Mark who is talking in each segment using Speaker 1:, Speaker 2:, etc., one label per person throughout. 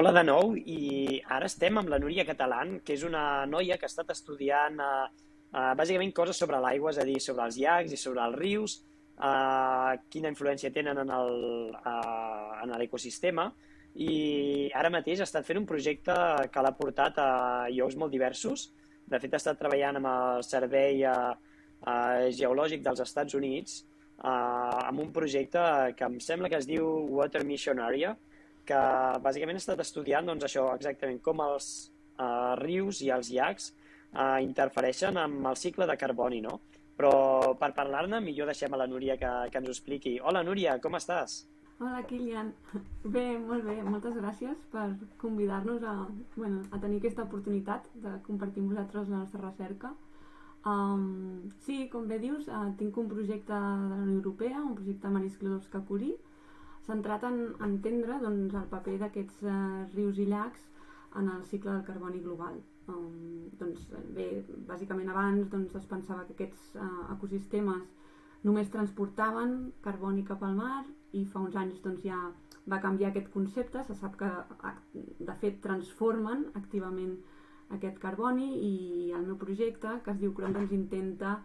Speaker 1: Hola de nou i ara estem amb la Núria Catalán, que és una noia que ha estat estudiant bàsicament coses sobre l'aigua, és a dir, sobre els llacs i sobre els rius, quina influència tenen en l'ecosistema i ara mateix ha estat fent un projecte que l'ha portat a llocs molt diversos. De fet, ha estat treballant amb el Servei Geològic dels Estats Units amb un projecte que em sembla que es diu Water Mission Area, que bàsicament he estat estudiant doncs, això exactament com els rius i els llacs interfereixen amb el cicle de carboni, no? Però per parlar-ne, millor deixem a la Núria que ens ho expliqui. Hola, Núria, com estàs?
Speaker 2: Hola, Kilian. Bé, molt bé. Moltes gràcies per convidar-nos a tenir aquesta oportunitat de compartir amb vosaltres la nostra recerca. Sí, com bé dius, tinc un projecte de la Unió Europea, un projecte Marie Sklodowska-Curie, centrat en entendre doncs, el paper d'aquests rius i llacs en el cicle del carboni global. Bàsicament abans es pensava que aquests ecosistemes només transportaven carboni cap al mar i fa uns anys ja va canviar aquest concepte. Se sap que de fet transformen activament aquest carboni i el meu projecte, que es diu Cron, intenta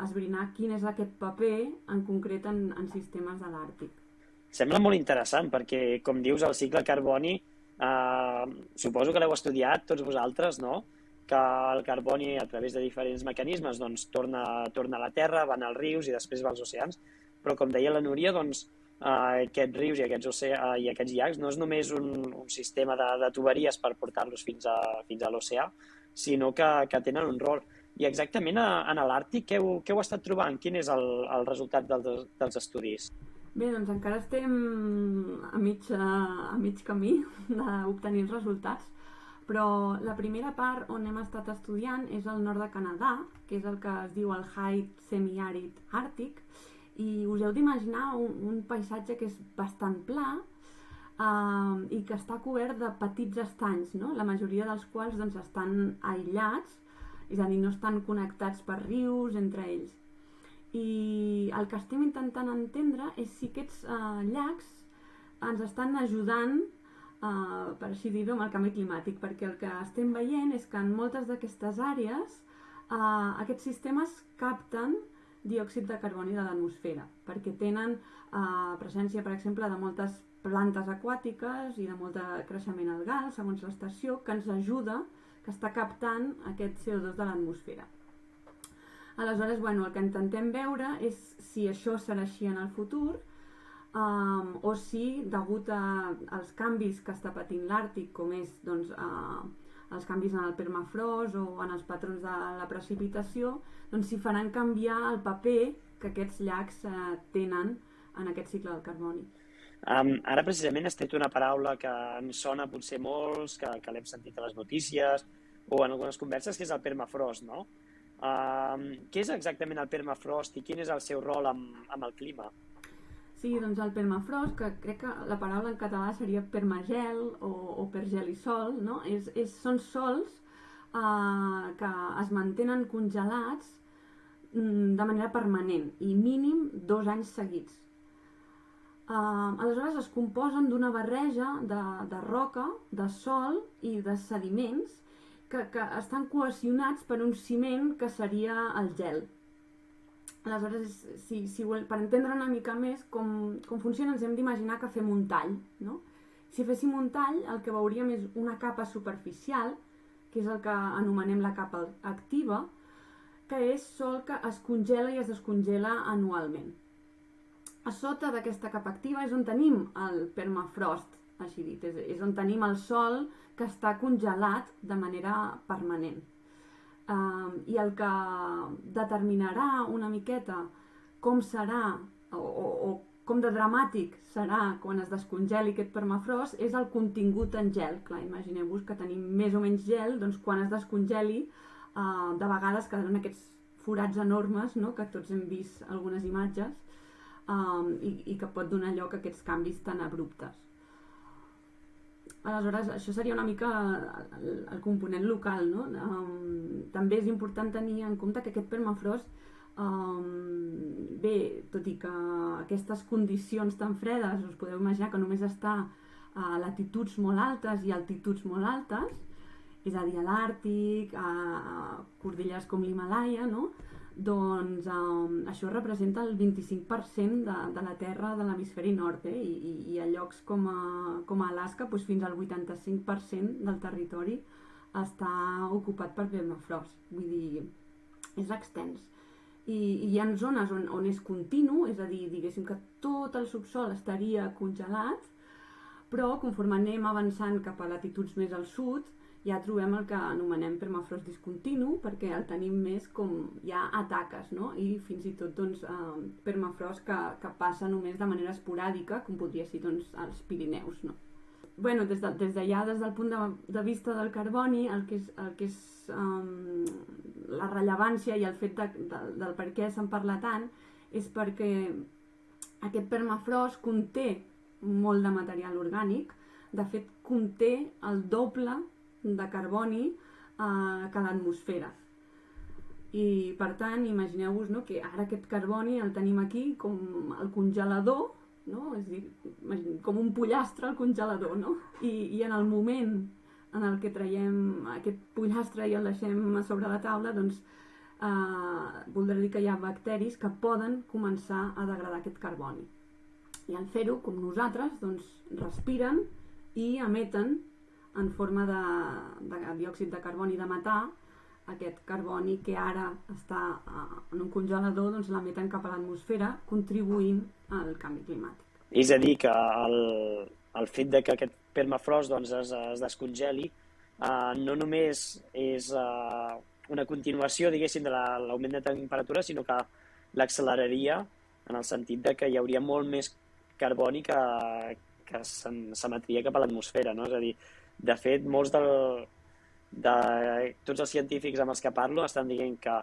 Speaker 2: esbrinar quin és aquest paper en concret en sistemes de l'Àrtic.
Speaker 1: Sembla molt interessant perquè, com dius, el cicle carboni, suposo que l'heu estudiat tots vosaltres, no? Que el carboni, a través de diferents mecanismes, doncs, torna a la Terra, van als rius i després va als oceans. Però, com deia la Núria, doncs, aquests rius i aquests llacs no és només un sistema de tuberies per portar-los fins a l'oceà, sinó que tenen un rol. I exactament en l'Àrtic, què heu estat trobant? Quin és el resultat dels estudis?
Speaker 2: Bé, doncs encara estem a mig camí d'obtenir els resultats, però la primera part on hem estat estudiant és el nord de Canadà, que és el que es diu el High Semi-Arid Àrtic, i us heu d'imaginar un paisatge que és bastant pla i que està cobert de petits estanys, no? La majoria dels quals estan aïllats, és a dir, no estan connectats per rius entre ells. I el que estem intentant entendre és si aquests llacs ens estan ajudant, per així dir-ho, amb el canvi climàtic, perquè el que estem veient és que en moltes d'aquestes àrees aquests sistemes capten diòxid de carboni de l'atmosfera, perquè tenen presència, per exemple, de moltes plantes aquàtiques i de molt de creixement algal, segons l'estació, que ens ajuda, que està captant aquest CO2 de l'atmosfera. Aleshores, el que intentem veure és si això serà així en el futur o si, degut als canvis que està patint l'Àrtic, com és els canvis en el permafrost o en els patrons de la precipitació, si faran canviar el paper que aquests llacs tenen en aquest cicle del carboni.
Speaker 1: Ara precisament has tret una paraula que ens sona potser molts, que l'hem sentit a les notícies o en algunes converses, que és el permafrost, no? Què és exactament el permafrost i quin és el seu rol amb el clima?
Speaker 2: Sí, doncs el permafrost, que crec que la paraula en català seria permagel o pergelisol, no? Són sols que es mantenen congelats de manera permanent i mínim 2 anys seguits. Aleshores es composen d'una barreja de roca, de sòl i de sediments que estan cohesionats per un ciment que seria el gel. Aleshores, per entendre una mica més com funciona, ens hem d'imaginar que fem un tall, no? Si féssim un tall, el que veuríem és una capa superficial, que és el que anomenem la capa activa, que és sòl que es congela i es descongela anualment. A sota d'aquesta capa activa és on tenim el permafrost, així dit, és on tenim el sòl que està congelat de manera permanent. I el que determinarà una miqueta com serà o com de dramàtic serà quan es descongeli aquest permafrost és el contingut en gel. Clar, imagineu-vos que tenim més o menys gel, doncs quan es descongeli de vegades quedaran aquests forats enormes, no?, que tots hem vist algunes imatges, i que pot donar lloc a aquests canvis tan abruptes. Aleshores, això seria una mica el component local, no? També és important tenir en compte que aquest permafrost, tot i que aquestes condicions tan fredes us podeu imaginar que només està a latituds molt altes i altituds molt altes, és a dir, a l'Àrtic, a cordilleres com l'Himàlaia, no? Doncs això representa el 25% de la Terra de l'hemisferi nord, i a llocs com a Alaska doncs fins al 85% del territori està ocupat per permafrost, vull dir, és extens. I hi ha zones on és continu, és a dir, diguéssim que tot el subsol estaria congelat, però conforme anem avançant cap a latituds més al sud, ja trobem el que anomenem permafrost discontinu, perquè el tenim més com ja a taques, no? I fins i tot doncs, permafrost que passa només de manera esporàdica, com podria ser doncs, als Pirineus, no? Bueno, des del punt de vista del carboni, el que és la rellevància i el fet del per què se'n parla tant és perquè aquest permafrost conté molt de material orgànic, de fet conté el doble de carboni que l'atmosfera. I per tant, imagineu-vos, no, que ara aquest carboni el tenim aquí com el congelador, no? És a dir, com un pollastre al congelador, no? I en el moment en el que traiem aquest pollastre i el deixem a sobre la taula, doncs voldrà dir que hi ha bacteris que poden començar a degradar aquest carboni. I al fer-ho, com nosaltres, doncs respiren i emeten en forma de diòxid de carboni de metà, aquest carboni que ara està en un congelador, doncs l'emeten cap a l'atmosfera, contribuint al canvi climàtic.
Speaker 1: És a dir, que el fet de que aquest permafrost doncs, es descongeli no només és una continuació, diguéssim, de l'augment de temperatura, sinó que l'acceleraria en el sentit de que hi hauria molt més carboni que s'emetria cap a l'atmosfera, no? És a dir, de fet, molts de tots els científics amb els que parlo estan dient que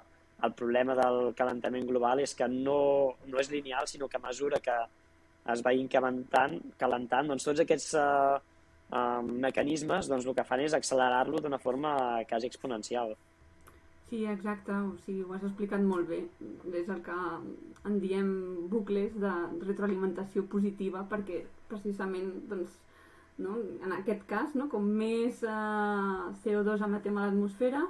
Speaker 1: el problema del calentament global és que no és lineal, sinó que a mesura que es va calentant, doncs tots aquests mecanismes doncs, el que fan és accelerar-lo d'una forma quasi exponencial.
Speaker 2: Sí, exacte, o sigui, ho has explicat molt bé. És el que en diem bucles de retroalimentació positiva, perquè precisament, doncs, no, en aquest cas, no, com més CO2 emetem a l'atmosfera,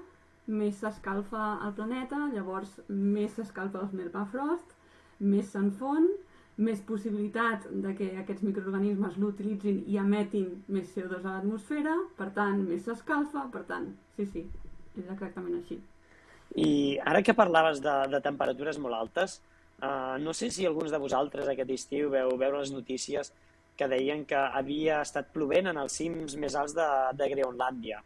Speaker 2: més s'escalfa el planeta, llavors més s'escalfa el permafrost, més s'enfon, més possibilitat de que aquests microorganismes l'utilitzin i emetin més CO2 a l'atmosfera, per tant, més s'escalfa, per tant, sí, és exactament així.
Speaker 1: I ara que parlaves de temperatures molt altes, no sé si alguns de vosaltres aquest estiu veu veure les notícies que deien que havia estat plovent en els cims més alts de Groenlàndia.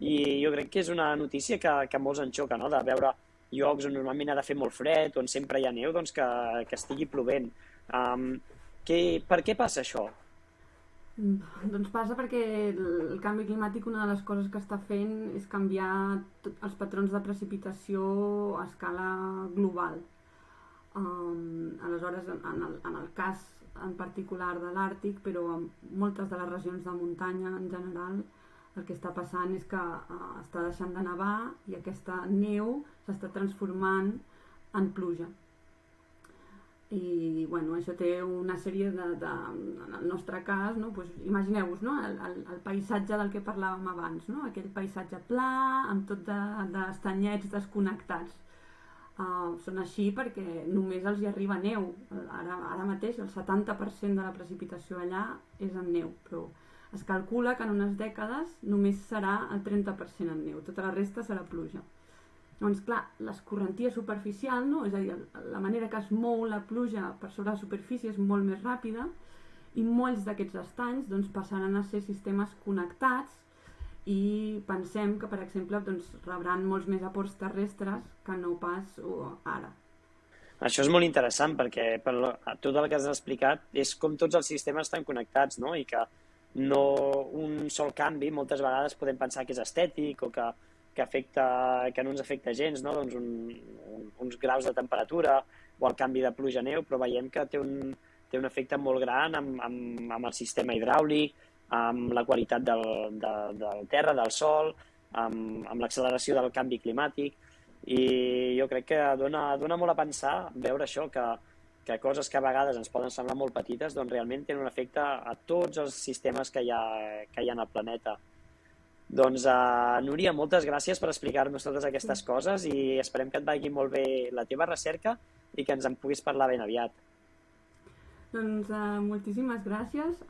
Speaker 1: I jo crec que és una notícia que molts en xoca, no? De veure llocs on normalment ha de fer molt fred, on sempre hi ha neu, doncs que estigui plovent. Per què passa això?
Speaker 2: Doncs passa perquè el canvi climàtic, una de les coses que està fent és canviar els patrons de precipitació a escala global. Aleshores, en el cas en particular de l'Àrtic, però en moltes de les regions de muntanya en general, el que està passant és que està deixant de nevar i aquesta neu s'està transformant en pluja. I bueno, això té una sèrie en el nostre cas, no? Pues, imagineu-vos, no? El paisatge del que parlàvem abans, no? Aquell paisatge pla, amb tot d'estanyets desconnectats. Són així perquè només els hi arriba neu. Ara mateix el 70% de la precipitació allà és en neu, però es calcula que en unes dècades només serà el 30% en neu, tota la resta serà pluja. Doncs clar, l'escorrentia superficial, no? És a dir, la manera que es mou la pluja per sobre la superfície és molt més ràpida i molts d'aquests estanys doncs, passaran a ser sistemes connectats i pensem que, per exemple, doncs, rebran molts més aports terrestres que no pas ara.
Speaker 1: Això és molt interessant perquè tot el que has explicat és com tots els sistemes estan connectats, no? I que no un sol canvi moltes vegades podem pensar que és estètic o que no ens afecta gens, no? Doncs uns graus de temperatura o el canvi de pluja-neu, però veiem que té un efecte molt gran amb el sistema hidràulic, amb la qualitat del terra, del sol, amb l'acceleració del canvi climàtic, i jo crec que dona molt a pensar veure això, que que coses que a vegades ens poden semblar molt petites, doncs realment tenen un efecte a tots els sistemes que hi ha al planeta. Doncs, Núria, moltes gràcies per explicar-nos totes aquestes coses i esperem que et vagi molt bé la teva recerca i que ens en puguis parlar ben aviat.
Speaker 2: Doncs moltíssimes gràcies.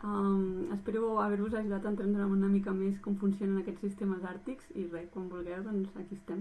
Speaker 2: Espero haver-vos ajudat a entendre una mica més com funcionen aquests sistemes àrtics i res, quan vulgueu, doncs aquí estem.